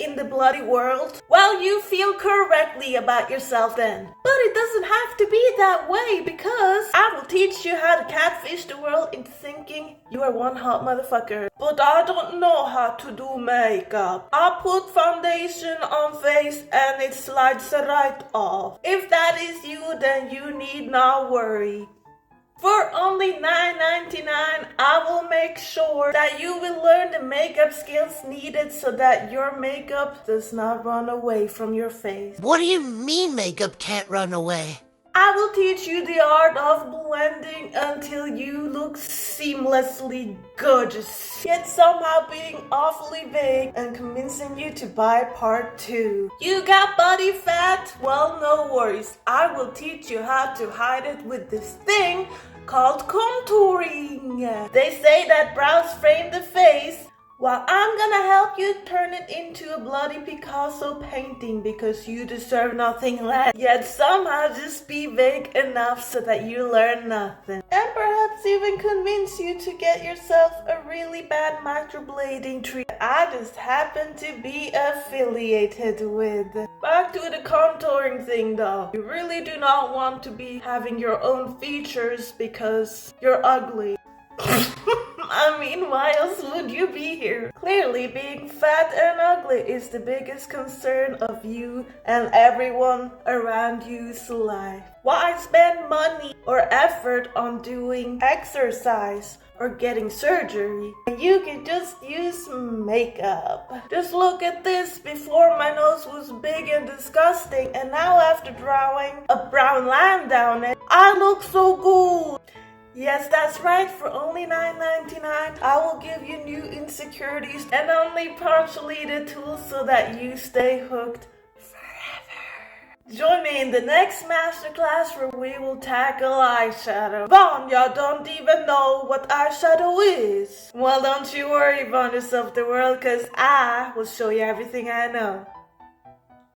in the bloody world? Well, you feel correctly about yourself then. But it doesn't have to be that way because I will teach you how to catfish the world into thinking you are one hot motherfucker. But I don't know how to do makeup. I put foundation on face and it slides right off. If that is you, then you need not worry. For only $9.99, I will make sure that you will learn the makeup skills needed so that your makeup does not run away from your face. What do you mean makeup can't run away? I will teach you the art of blending until you look seamlessly gorgeous, yet somehow being awfully vague and convincing you to buy part 2. You got body fat? Well, no worries. I will teach you how to hide it with this thing called contouring. They say that brows frame the face. Well, I'm gonna help you turn it into a bloody Picasso painting because you deserve nothing less. Yet somehow just be vague enough so that you learn nothing. And perhaps even convince you to get yourself a really bad microblading treatment I just happen to be affiliated with. Back to the contouring thing though. You really do not want to be having your own features because you're ugly. I mean, why else would you be here? Clearly, being fat and ugly is the biggest concern of you and everyone around you's life. Why spend money or effort on doing exercise or getting surgery when you can just use makeup? Just look at this. Before my nose was big and disgusting, and now after drawing a brown line down it, I look so good. Yes, that's right, for only $9.99, I will give you new insecurities and only partially the tools so that you stay hooked forever. Join me in the next masterclass where we will tackle eyeshadow. Vanya don't even know what eyeshadow is. Well, don't you worry, Vanya's of the world, cause I will show you everything I know.